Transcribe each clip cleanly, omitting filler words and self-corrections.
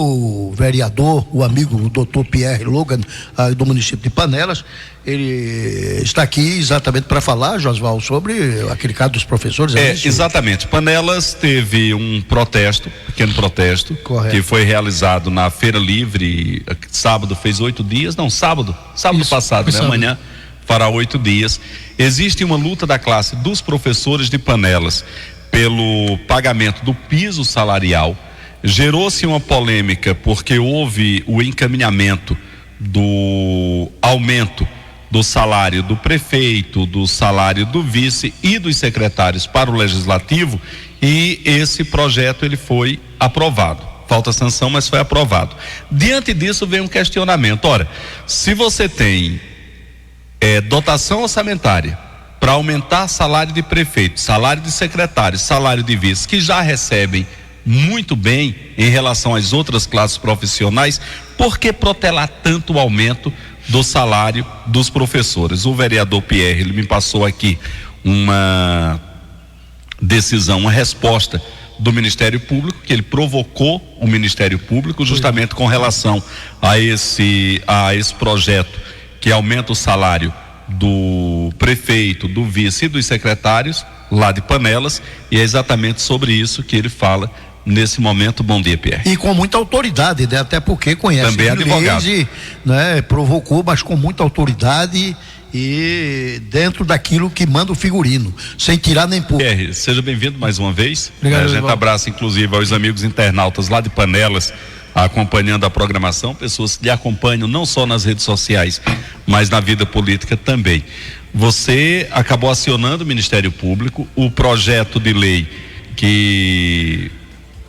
O vereador, o amigo, o doutor Pierre Logan, do município de Panelas, ele está aqui exatamente para falar, Josval, sobre aquele caso dos professores. Exatamente. Panelas teve um protesto, pequeno protesto, correto, que foi realizado na Feira Livre, sábado fez 8 dias, sábado isso, passado, né? Amanhã fará 8 dias. Existe uma luta da classe dos professores de Panelas pelo pagamento do piso salarial. Gerou-se uma polêmica porque houve o encaminhamento do aumento do salário do prefeito, do salário do vice e dos secretários para o legislativo, e esse projeto ele foi aprovado. Falta sanção, mas foi aprovado. Diante disso vem um questionamento. Ora, se você tem dotação orçamentária para aumentar salário de prefeito, salário de secretário, salário de vice, que já recebem muito bem em relação às outras classes profissionais, por que protelar tanto o aumento do salário dos professores? O vereador Pierre, ele me passou aqui uma decisão, uma resposta do Ministério Público, que ele provocou o Ministério Público justamente com relação a esse projeto que aumenta o salário do prefeito, do vice e dos secretários lá de Panelas, e é exatamente sobre isso que ele fala nesse momento. Bom dia, Pierre. E com muita autoridade, né? Até porque conhece também advogado, né? Provocou, mas com muita autoridade e dentro daquilo que manda o figurino, sem tirar nem pôr. Pierre, seja bem-vindo mais uma vez. Obrigado, a gente abraça inclusive aos amigos internautas lá de Panelas, acompanhando a programação, pessoas que lhe acompanham não só nas redes sociais, mas na vida política também. Você acabou acionando o Ministério Público, o projeto de lei que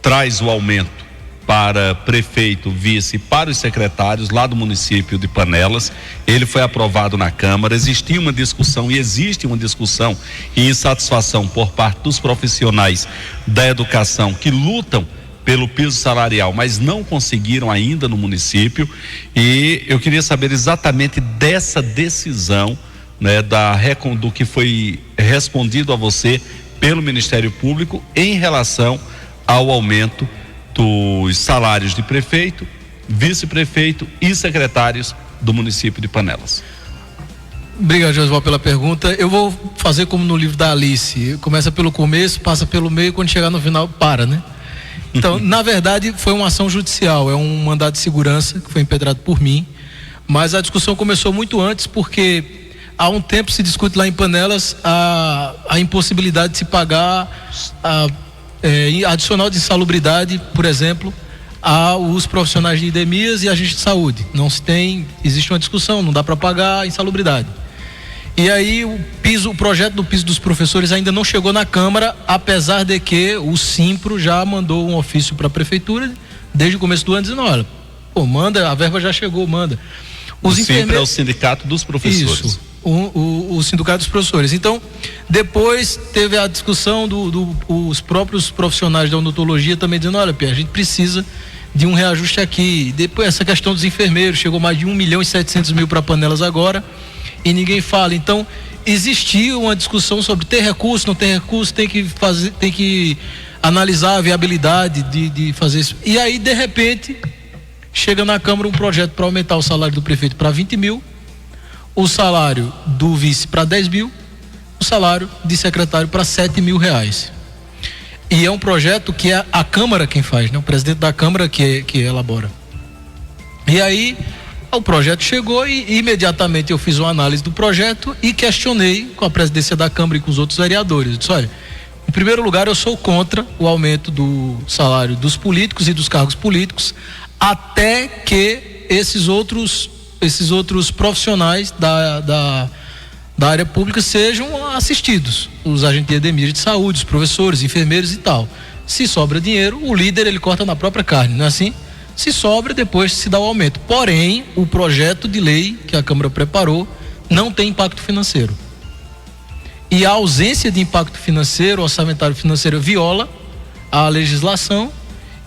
traz o aumento para prefeito, vice, para os secretários lá do município de Panelas. Ele foi aprovado na Câmara. Existia uma discussão e existe uma discussão e insatisfação por parte dos profissionais da educação que lutam pelo piso salarial, mas não conseguiram ainda no município, e eu queria saber exatamente dessa decisão, né, do que foi respondido a você pelo Ministério Público em relação ao aumento dos salários de prefeito, vice-prefeito e secretários do município de Panelas. Obrigado, Josval, pela pergunta. Eu vou fazer como no livro da Alice, começa pelo começo, passa pelo meio, quando chegar no final para, né? Então, na verdade, foi uma ação judicial, é um mandado de segurança que foi impetrado por mim, mas a discussão começou muito antes, porque há um tempo se discute lá em Panelas a impossibilidade de se pagar adicional de insalubridade, por exemplo, aos profissionais de endemias e agentes de saúde. Existe uma discussão, não dá para pagar a insalubridade. E aí o projeto do piso dos professores ainda não chegou na Câmara, apesar de que o Simpro já mandou um ofício para a Prefeitura desde o começo do ano dizendo, olha, manda, a verba já chegou, manda. O Simpro é o sindicato dos professores. Isso, o sindicato dos professores. Então, depois teve a discussão os próprios profissionais da odontologia também dizendo, olha, Pierre, a gente precisa de um reajuste aqui. Depois essa questão dos enfermeiros, chegou mais de 1.700.000 para Panelas agora, e ninguém fala. Então, existia uma discussão sobre ter recurso, não ter recurso, tem que analisar a viabilidade de fazer isso. E aí, de repente, chega na Câmara um projeto para aumentar o salário do prefeito para 20 mil, o salário do vice para 10 mil, o salário de secretário para 7 mil reais. E é um projeto que é a Câmara quem faz, né? O presidente da Câmara que elabora. E aí o projeto chegou e imediatamente eu fiz uma análise do projeto e questionei com a presidência da Câmara e com os outros vereadores. Eu disse, olha, em primeiro lugar eu sou contra o aumento do salário dos políticos e dos cargos políticos até que esses outros profissionais da área pública sejam assistidos, os agentes de endemia de saúde, os professores, enfermeiros e tal. Se sobra dinheiro, o líder ele corta na própria carne, não é assim? Se sobra, depois se dá o aumento. Porém, o projeto de lei que a Câmara preparou não tem impacto financeiro. E a ausência de impacto financeiro, orçamentário financeiro, viola a legislação,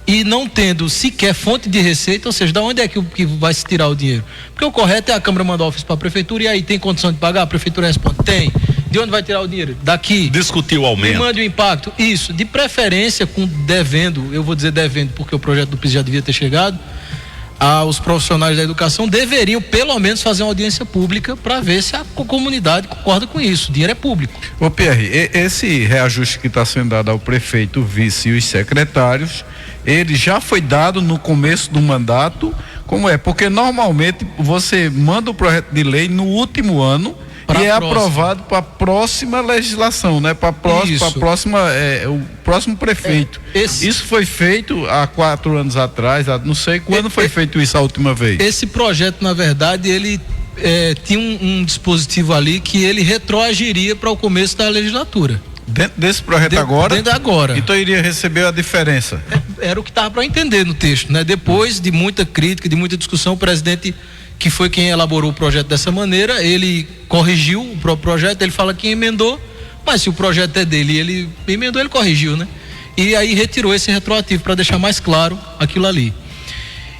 e não tendo sequer fonte de receita, ou seja, da onde é que vai se tirar o dinheiro? Porque o correto é a Câmara mandar ofício para a Prefeitura e aí tem condição de pagar? A Prefeitura responde, tem. De onde vai tirar o dinheiro? Daqui. Discutir o aumento. Me mande o impacto. Isso, de preferência com devendo, eu vou dizer devendo porque o projeto do PIS já devia ter chegado, os profissionais da educação deveriam pelo menos fazer uma audiência pública para ver se a comunidade concorda com isso. O dinheiro é público. Ô Pierre, esse reajuste que está sendo dado ao prefeito, o vice e os secretários, ele já foi dado no começo do mandato? Como é? Porque normalmente você manda o projeto de lei no último ano e é aprovado para a próxima legislação, né? Para o próximo prefeito. Isso foi feito há 4 anos atrás, não sei quando foi feito isso a última vez. Esse projeto, na verdade, ele tinha um dispositivo ali que ele retroagiria para o começo da legislatura. Dentro desse projeto agora? Dentro agora. Então iria receber a diferença? Era o que estava para entender no texto, né? Depois de muita crítica, de muita discussão, o presidente, que foi quem elaborou o projeto dessa maneira, ele corrigiu o próprio projeto, ele fala que emendou, mas se o projeto é dele, ele emendou, ele corrigiu, né? E aí retirou esse retroativo para deixar mais claro aquilo ali.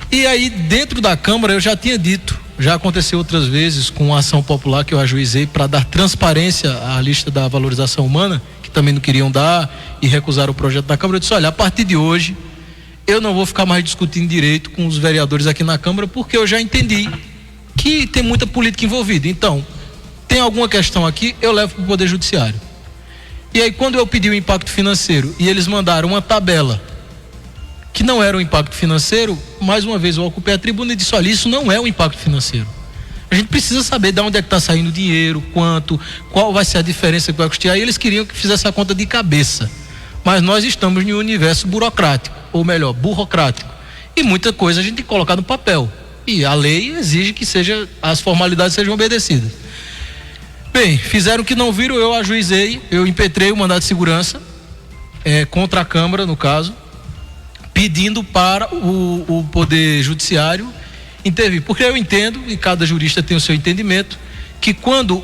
E aí dentro da Câmara eu já tinha dito, já aconteceu outras vezes com a ação popular que eu ajuizei para dar transparência à lista da valorização humana, que também não queriam dar e recusaram o projeto da Câmara. Eu disse, olha, a partir de hoje eu não vou ficar mais discutindo direito com os vereadores aqui na Câmara, porque eu já entendi que tem muita política envolvida. Então, tem alguma questão aqui, eu levo para o Poder Judiciário. E aí, quando eu pedi o impacto financeiro e eles mandaram uma tabela que não era o impacto financeiro, mais uma vez eu ocupei a tribuna e disse, olha, isso não é o impacto financeiro. A gente precisa saber de onde é que está saindo o dinheiro, quanto, qual vai ser a diferença que vai custear. E eles queriam que fizesse a conta de cabeça. Mas nós estamos em um universo burocrático, ou melhor, burocrático. E muita coisa a gente tem que colocar no papel. E a lei exige que as formalidades sejam obedecidas. Bem, fizeram o que não viram, eu ajuizei, eu impetrei o mandado de segurança contra a Câmara, no caso, pedindo para o Poder Judiciário intervir. Porque eu entendo, e cada jurista tem o seu entendimento, que quando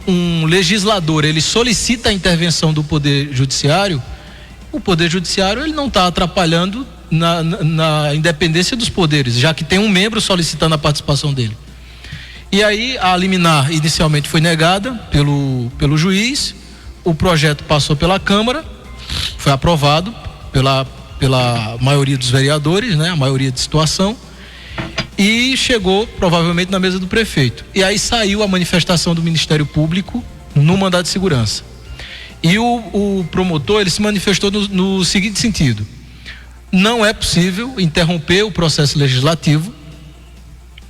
um legislador ele solicita a intervenção do Poder Judiciário, o Poder Judiciário ele não está atrapalhando na independência dos poderes, já que tem um membro solicitando a participação dele. E aí a liminar inicialmente foi negada pelo juiz, o projeto passou pela Câmara, foi aprovado pela maioria dos vereadores, né, a maioria de situação, e chegou provavelmente na mesa do prefeito. E aí saiu a manifestação do Ministério Público no mandado de segurança. E o promotor ele se manifestou no seguinte sentido: não é possível interromper o processo legislativo.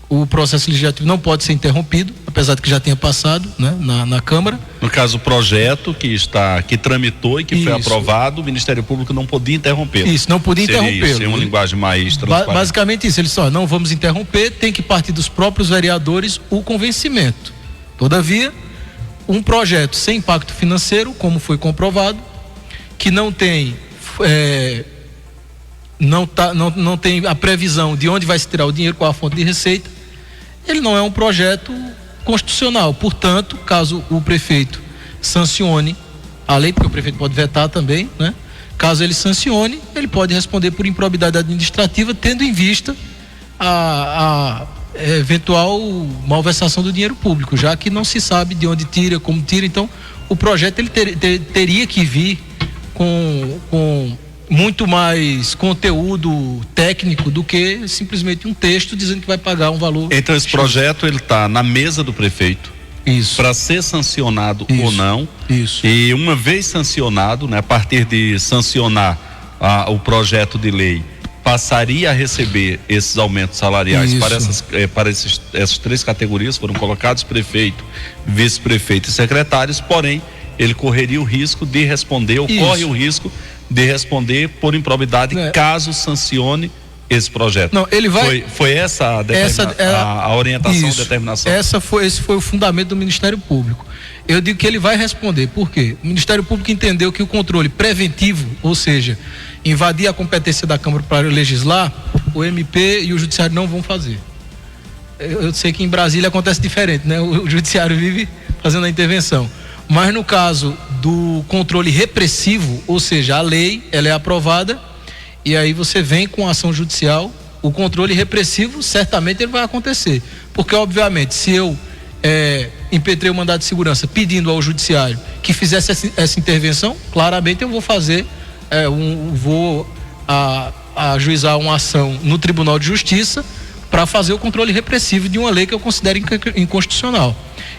O processo legislativo não pode ser interrompido, apesar de que já tenha passado, né, na Câmara. No caso, o projeto que tramitou e que foi aprovado, o Ministério Público não podia interromper. Isso, não podia interromper. Seria uma linguagem mais transparente. Basicamente isso, eles só não vamos interromper, tem que partir dos próprios vereadores o convencimento. Todavia, um projeto sem impacto financeiro, como foi comprovado, que não tem não tem a previsão de onde vai se tirar o dinheiro, qual a fonte de receita, ele não é um projeto constitucional. Portanto, caso o prefeito sancione a lei, porque o prefeito pode vetar também, né? Caso ele sancione, ele pode responder por improbidade administrativa, tendo em vista a eventual malversação do dinheiro público, já que não se sabe de onde tira, como tira. Então, o projeto ele teria que vir com muito mais conteúdo técnico do que simplesmente um texto dizendo que vai pagar um valor. Então esse projeto ele está na mesa do prefeito. Isso. Para ser sancionado ou não. Isso. E uma vez sancionado, né, a partir de sancionar o projeto de lei, passaria a receber esses aumentos salariais para essas 3 categorias. Foram colocados prefeito, vice-prefeito e secretários, porém ele correria o risco de responder, ou corre o risco de responder por improbidade caso sancione esse projeto. Não, ele vai. Foi essa a orientação, a determinação. Esse foi o fundamento do Ministério Público. Eu digo que ele vai responder. Por quê? O Ministério Público entendeu que o controle preventivo, ou seja, invadir a competência da Câmara para legislar, o MP e o Judiciário não vão fazer. Eu sei que em Brasília acontece diferente, né? O Judiciário vive fazendo a intervenção. Mas no caso do controle repressivo, ou seja, a lei, ela é aprovada e aí você vem com a ação judicial, o controle repressivo certamente ele vai acontecer. Porque obviamente se eu impetrei o mandado de segurança pedindo ao judiciário que fizesse essa intervenção, claramente eu vou fazer, vou ajuizar uma ação no Tribunal de Justiça para fazer o controle repressivo de uma lei que eu considero inconstitucional.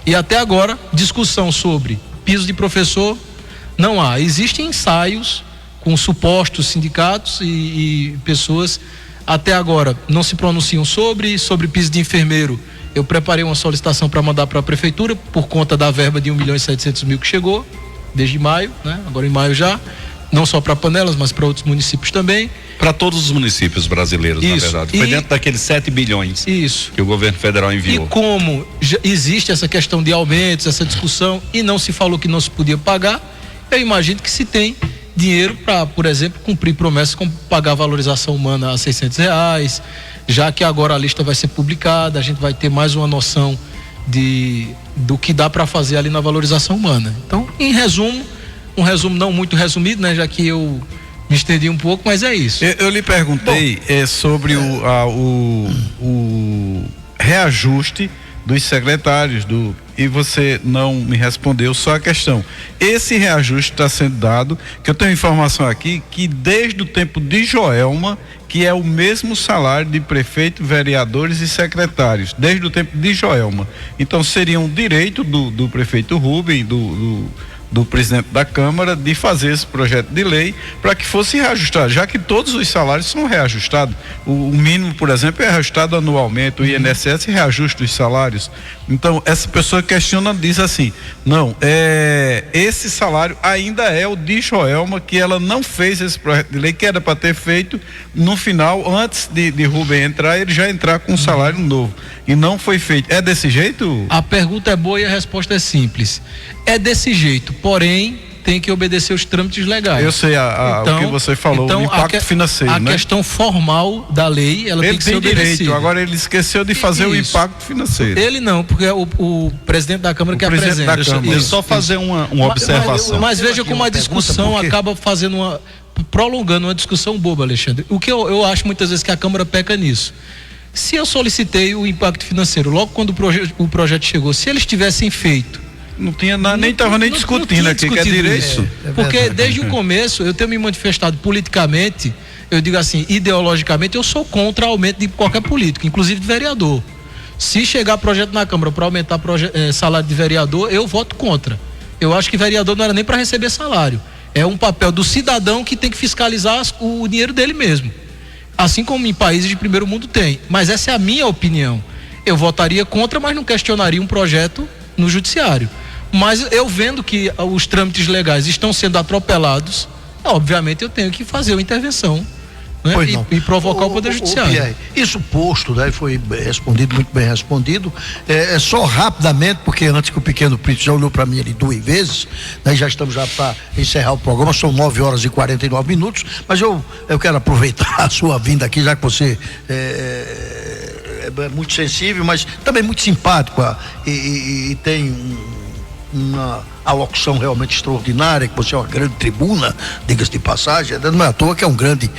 E até agora, discussão sobre piso de professor não há. Existem ensaios com supostos sindicatos e pessoas, até agora não se pronunciam sobre piso de enfermeiro. Eu preparei uma solicitação para mandar para a prefeitura por conta da verba de 1.700.000 que chegou desde maio, né? Agora em maio já, não só para Panelas, mas para outros municípios também. Para todos os municípios brasileiros, na verdade. Foi dentro daqueles 7 bilhões que o governo federal enviou. E como existe essa questão de aumentos, essa discussão, e não se falou que não se podia pagar, eu imagino que se tem dinheiro para, por exemplo, cumprir promessas como pagar a valorização humana a R$600, já que agora a lista vai ser publicada, a gente vai ter mais uma noção do que dá para fazer ali na valorização humana. Então, em resumo, um resumo não muito resumido, né, já que eu me estendi um pouco, mas é isso. Eu lhe perguntei sobre o reajuste dos secretários e você não me respondeu só a questão. Esse reajuste está sendo dado, que eu tenho informação aqui, que desde o tempo de Joelma, que é o mesmo salário de prefeito, vereadores e secretários, desde o tempo de Joelma. Então seria um direito do prefeito Rubem, do presidente da Câmara, de fazer esse projeto de lei para que fosse reajustado, já que todos os salários são reajustados. O mínimo, por exemplo, é reajustado anualmente, o INSS reajusta os salários. Então, essa pessoa questiona, diz assim, não, esse salário ainda é o de Joelma, que ela não fez esse projeto de lei, que era para ter feito no final, antes de Rubem entrar, ele já entrar com um salário novo. E não foi feito. É desse jeito? A pergunta é boa e a resposta é simples. É desse jeito, porém tem que obedecer os trâmites legais. Eu sei o que você falou, o impacto financeiro, né? A questão formal da lei, ela tem que ser obedecida. Direito, agora ele esqueceu de fazer o impacto financeiro. Ele não, porque é o presidente da Câmara que apresenta. Deixa eu só fazer uma observação. Mas veja como a discussão acaba prolongando uma discussão boba, Alexandre. O que eu acho muitas vezes que a Câmara peca nisso. Se eu solicitei o impacto financeiro logo quando o projeto chegou, se eles tivessem feito, não tinha nada, nem estava nem discutindo aqui, que é direito. Porque desde o começo eu tenho me manifestado politicamente, eu digo assim, ideologicamente eu sou contra o aumento de qualquer político, inclusive de vereador. Se chegar projeto na Câmara para aumentar salário de vereador, eu voto contra. Eu acho que vereador não era nem para receber salário. É um papel do cidadão que tem que fiscalizar o dinheiro dele mesmo. Assim como em países de primeiro mundo tem. Mas essa é a minha opinião. Eu votaria contra, mas não questionaria um projeto no judiciário. Mas eu vendo que os trâmites legais estão sendo atropelados, obviamente eu tenho que fazer uma intervenção, né? E provocar o Poder Judiciário. Pierre, isso posto, né, foi respondido, muito bem respondido. Só rapidamente, porque antes que o Pequeno Príncipe já olhou para mim ali 2 vezes, né, já estamos para encerrar o programa, são 9h49, mas eu quero aproveitar a sua vinda aqui, já que você é muito sensível, mas também muito simpático e tem uma alocução realmente extraordinária, que você é uma grande tribuna, diga-se de passagem, não é à toa que é um grande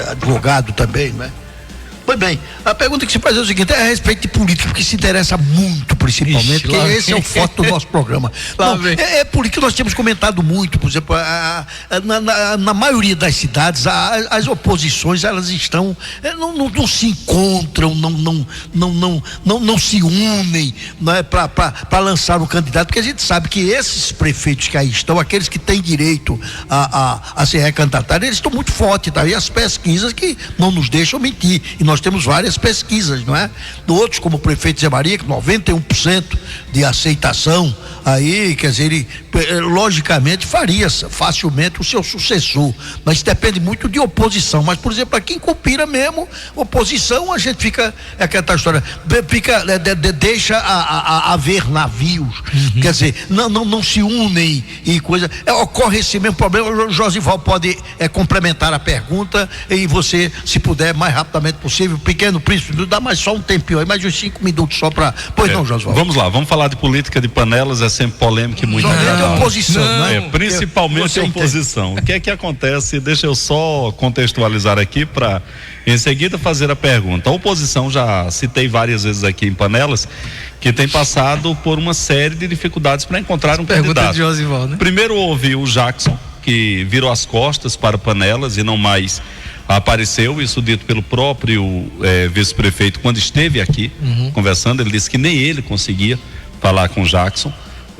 advogado também, né? Pois bem, a pergunta que se faz é o seguinte, é a respeito de política, porque se interessa muito, principalmente, porque esse é o foco do nosso programa. É política que nós temos comentado muito, por exemplo, na maioria das cidades, as oposições, elas estão, não se encontram, não se unem, né, para lançar um candidato, porque a gente sabe que esses prefeitos que aí estão, aqueles que têm direito a ser recandidatários, eles estão muito fortes, tá? E as pesquisas que não nos deixam mentir, e nós temos várias pesquisas, não é? Outros, como o prefeito Zé Maria, que 91% de aceitação aí, quer dizer, ele logicamente faria facilmente o seu sucessor, mas depende muito de oposição. Mas, por exemplo, aqui em Cupira mesmo, oposição, a gente fica, é aquela história, deixa haver navios, quer dizer, não se unem e coisa, ocorre esse mesmo problema. O Josival pode complementar a pergunta e você, se puder, mais rapidamente possível, possível, Pequeno Príncipe, dá mais só um tempinho aí, mais uns 5 minutos só para... Pois não, Josivaldo? Vamos lá, vamos falar de política de panelas, é sempre polêmica e muito agradável. Oposição, né? Principalmente a oposição. O que é que acontece? Deixa eu só contextualizar aqui para em seguida fazer a pergunta. A oposição, já citei várias vezes aqui em panelas, que tem passado por uma série de dificuldades para encontrar um candidato. De Josivaldo, né? Primeiro houve o Jackson, que virou as costas para panelas e não mais apareceu, isso dito pelo próprio vice-prefeito quando esteve aqui conversando. Ele disse que nem ele conseguia falar com o Jackson.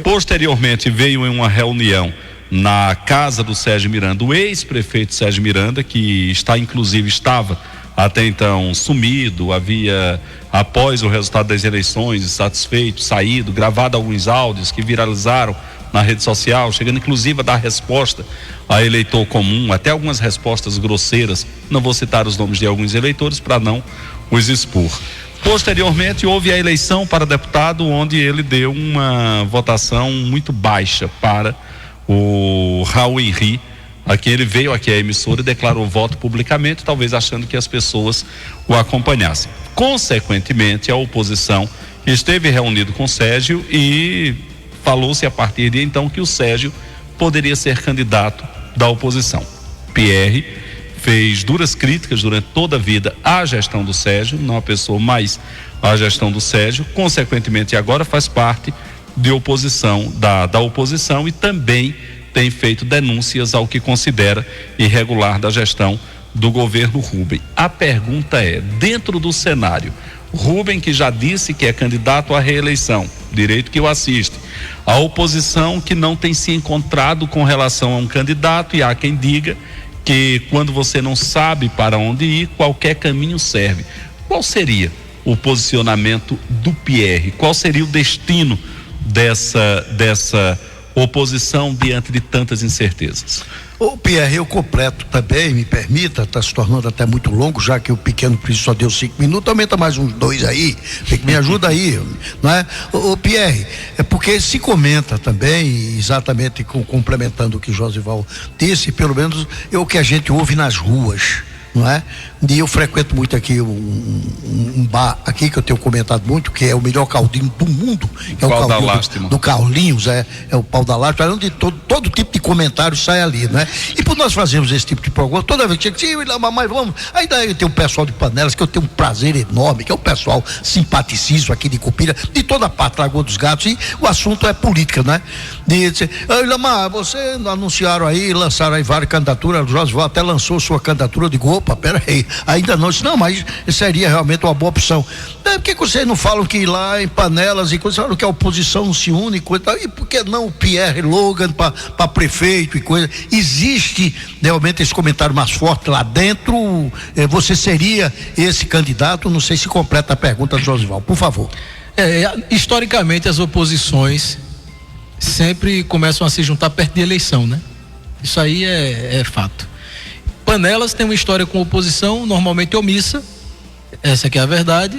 Posteriormente veio em uma reunião na casa do Sérgio Miranda, o ex-prefeito Sérgio Miranda, que estava até então sumido, havia, após o resultado das eleições, insatisfeito, saído, gravado alguns áudios que viralizaram na rede social, chegando inclusive a dar resposta a eleitor comum, até algumas respostas grosseiras. Não vou citar os nomes de alguns eleitores para não os expor. Posteriormente houve a eleição para deputado, onde ele deu uma votação muito baixa para o Raul Henri, a quem ele veio aqui à emissora e declarou voto publicamente, talvez achando que as pessoas o acompanhassem. Consequentemente, a oposição esteve reunido com o Sérgio e falou-se a partir de então que o Sérgio poderia ser candidato da oposição. Pierre fez duras críticas durante toda a vida à gestão do Sérgio, não a pessoa, mas à gestão do Sérgio. Consequentemente, agora faz parte de oposição, da oposição, e também tem feito denúncias ao que considera irregular da gestão do governo Rubem. A pergunta é, dentro do cenário, Rubem, que já disse que é candidato à reeleição, direito que o assiste, a oposição que não tem se encontrado com relação a um candidato, e há quem diga que quando você não sabe para onde ir, qualquer caminho serve. Qual seria o posicionamento do Pierre? Qual seria o destino dessa oposição diante de tantas incertezas? O Pierre, eu completo também, me permita, está se tornando até muito longo, já que o Pequeno Príncipe só deu 5 minutos, aumenta mais uns 2 aí, me ajuda aí, não é? O Pierre, é porque se comenta também, exatamente complementando o que Josivaldo disse, pelo menos é o que a gente ouve nas ruas, não é? E eu frequento muito aqui um bar aqui que eu tenho comentado muito, que é o melhor caldinho do mundo, que é o caldinho do Carlinhos, é o pau da lástima, onde todo tipo de comentário sai ali, né? E por nós fazermos esse tipo de programa, toda vez que chega assim, mamãe, vamos, aí daí tem um pessoal de Panelas que eu tenho um prazer enorme, que é o pessoal simpaticíssimo aqui de Cupira, de toda a parte, Lagoa dos Gatos, e o assunto é política, né? Diz, Lamar, você anunciaram aí, lançaram aí várias candidaturas, o Josivaldo até lançou sua candidatura, eu digo, opa, peraí, ainda não, disse, não, mas seria realmente uma boa opção. Por que vocês não falam que lá em Panelas e coisas, falam que a oposição não se une e coisa e tal, e por que não o Pierre Logan para prefeito e coisa? Existe realmente esse comentário mais forte lá dentro? Você seria esse candidato? Não sei se completa a pergunta do Josivaldo, por favor. Historicamente as oposições sempre começam a se juntar perto de eleição, né? Isso aí é fato. Panelas tem uma história com oposição normalmente omissa, essa que é a verdade,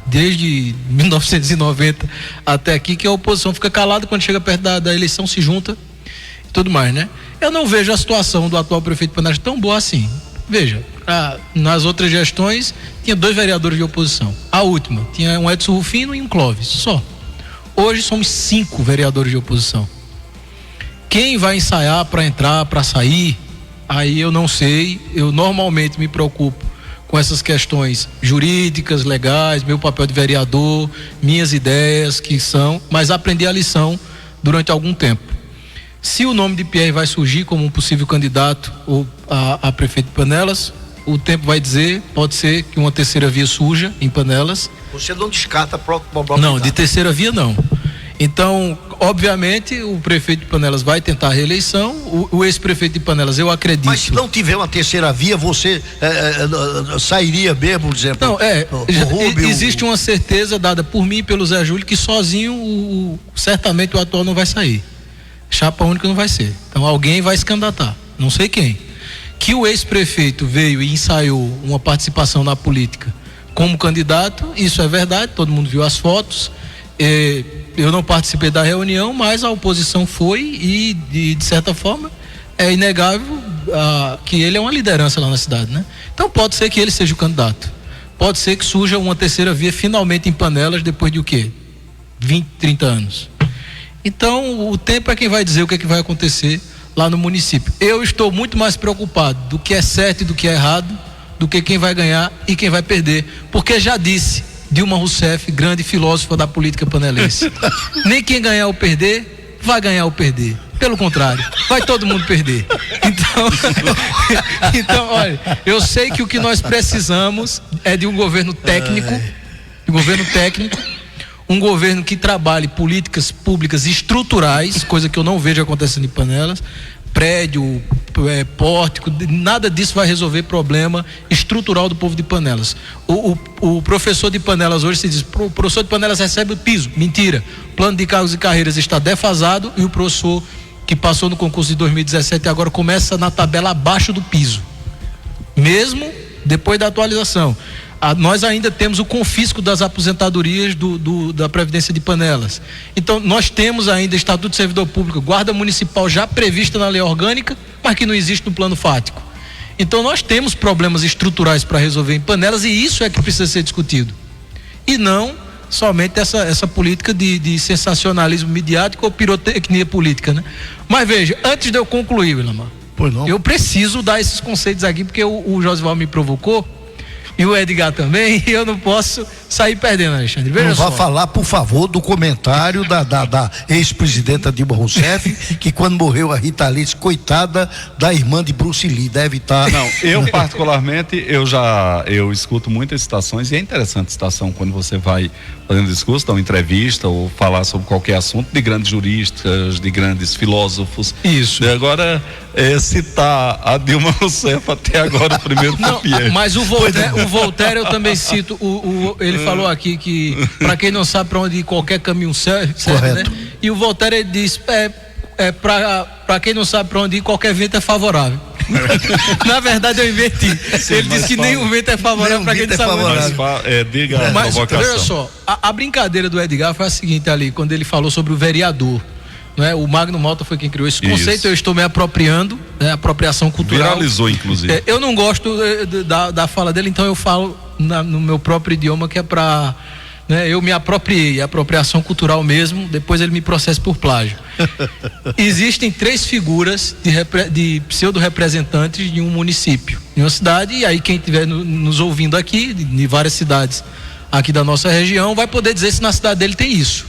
desde 1990 até aqui, que a oposição fica calada, quando chega perto da eleição se junta e tudo mais, né? Eu não vejo a situação do atual prefeito de Panelas tão boa assim. Veja, nas outras gestões tinha 2 vereadores de oposição, a última tinha um Edson Rufino e um Clóvis, só. Hoje somos 5 vereadores de oposição. Quem vai ensaiar para entrar, para sair? Aí eu não sei, eu normalmente me preocupo com essas questões jurídicas, legais, meu papel de vereador, minhas ideias mas aprendi a lição durante algum tempo. Se o nome de Pierre vai surgir como um possível candidato a prefeito de Panelas, o tempo vai dizer, pode ser que uma terceira via surja em Panelas. Você não descarta a probabilidade? Não, de terceira via não. Então, obviamente, o prefeito de Panelas vai tentar a reeleição, o ex-prefeito de Panelas, eu acredito. Mas se não tiver uma terceira via, você sairia mesmo, por exemplo? Não, existe uma certeza dada por mim e pelo Zé Júlio que sozinho, certamente o atual não vai sair. Chapa única não vai ser. Então alguém vai se candidatar, não sei quem. Que o ex-prefeito veio e ensaiou uma participação na política como candidato, isso é verdade, todo mundo viu as fotos. Eu não participei da reunião, mas a oposição foi e de certa forma é inegável que ele é uma liderança lá na cidade, né? Então pode ser que ele seja o candidato. pode ser que surja uma terceira via finalmente em Panelas depois de o quê? 20, 30 anos. Então, o tempo é quem vai dizer o que é que vai acontecer lá no município. Eu estou muito mais preocupado do que é certo e do que é errado, do que quem vai ganhar e quem vai perder. Porque já disse Dilma Rousseff, grande filósofa da política panelense, nem quem ganhar ou perder, vai ganhar ou perder. Pelo contrário, vai todo mundo perder. Então, olha, eu sei que o que nós precisamos é de um governo técnico, um governo que trabalhe políticas públicas estruturais, coisa que eu não vejo acontecendo em Panelas, prédio, pórtico, nada disso vai resolver problema estrutural do povo de Panelas. O professor de Panelas hoje se diz, o professor de Panelas recebe o piso. Mentira, o plano de cargos e carreiras está defasado e o professor que passou no concurso de 2017 agora começa na tabela abaixo do piso, mesmo depois da atualização. Nós ainda temos o confisco das aposentadorias da Previdência de Panelas. Então, nós temos ainda Estatuto de Servidor Público, Guarda Municipal já prevista na lei orgânica, mas que não existe no plano fático. Então, nós temos problemas estruturais para resolver em Panelas e isso é que precisa ser discutido. E não somente essa política de sensacionalismo midiático ou pirotecnia política, né? Mas veja, antes de eu concluir, Willamar, eu preciso dar esses conceitos aqui, porque o Josival me provocou, e o Edgar também, e eu não posso sair perdendo, Alexandre. Veja só. Não vá falar, por favor, do comentário da ex-presidenta Dilma Rousseff, que quando morreu a Rita Alice, coitada da irmã de Bruce Lee, deve estar... Não, eu particularmente, eu escuto muitas citações, e é interessante a citação quando você vai fazendo discurso, dar uma entrevista, ou falar sobre qualquer assunto, de grandes juristas, de grandes filósofos. Isso. E agora, citar a Dilma Rousseff até agora, o primeiro Pierre. Mas o Voltaire eu também cito, ele falou aqui que para quem não sabe para onde ir qualquer caminho serve, né? E o Voltaire ele diz, para quem não sabe para onde ir qualquer vento é favorável. Na verdade eu inverti. Sim, ele disse que nenhum vento é favorável para quem não sabe onde ir. Diga a provocação. Olha só, a brincadeira do Edgar foi a seguinte ali, quando ele falou sobre o vereador. Né? O Magno Malta foi quem criou esse conceito, eu estou me apropriando, né? Apropriação cultural. Viralizou, inclusive. Eu não gosto da fala dele, então eu falo no meu próprio idioma, que é para... Né? Eu me apropriei, apropriação cultural mesmo, depois ele me processa por plágio. Existem 3 figuras de pseudo-representantes de um município, de uma cidade, e aí quem estiver nos ouvindo aqui, de várias cidades aqui da nossa região, vai poder dizer se na cidade dele tem isso.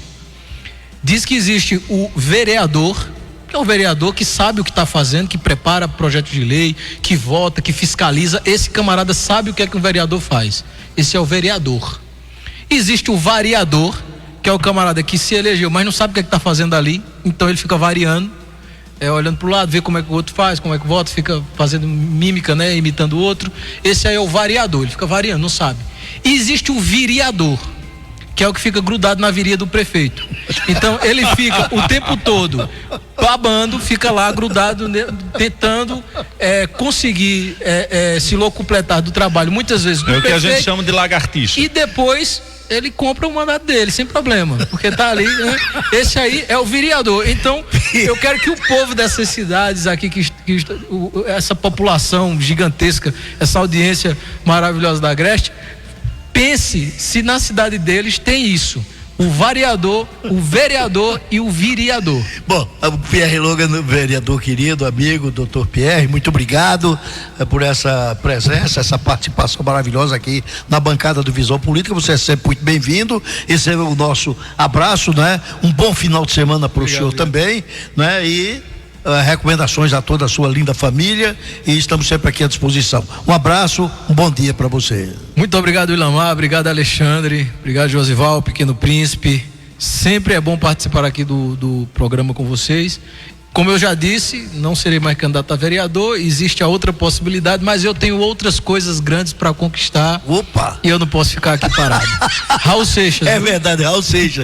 Diz que existe o vereador, que é o vereador que sabe o que está fazendo, que prepara projetos de lei, que vota, que fiscaliza. Esse camarada sabe o que é que um vereador faz. Esse é o vereador. Existe o variador, que é o camarada que se elegeu, mas não sabe o que é que está fazendo ali, então ele fica variando, olhando para o lado, vê como é que o outro faz, como é que vota, fica fazendo mímica, né, imitando o outro. Esse aí é o variador, ele fica variando, não sabe. E existe o viriador, que é o que fica grudado na viria do prefeito. Então ele fica o tempo todo babando, fica lá grudado, tentando conseguir se locupletar do trabalho, muitas vezes do prefeito. É o que a gente chama de lagartixa. E depois ele compra o mandato dele, sem problema, porque tá ali, né? Esse aí é o vereador. Então, eu quero que o povo dessas cidades aqui, essa população gigantesca, essa audiência maravilhosa da Agreste, pense se na cidade deles tem isso: o variador, o vereador e o viriador. Bom, o Pierre Logan, vereador querido, amigo, doutor Pierre, muito obrigado por essa presença, essa participação maravilhosa aqui na bancada do Visão Política. Você é sempre muito bem-vindo. Esse é o nosso abraço, né? Um bom final de semana para o senhor também, né? E recomendações a toda a sua linda família, e estamos sempre aqui à disposição. Um abraço, um bom dia para você. Muito obrigado, Willamar, obrigado, Alexandre, obrigado, Josival, Pequeno Príncipe. Sempre é bom participar aqui do programa com vocês. Como eu já disse, não serei mais candidato a vereador, existe a outra possibilidade, mas eu tenho outras coisas grandes para conquistar. Opa! E eu não posso ficar aqui parado. Raul Seixas. É verdade, Raul Seixas.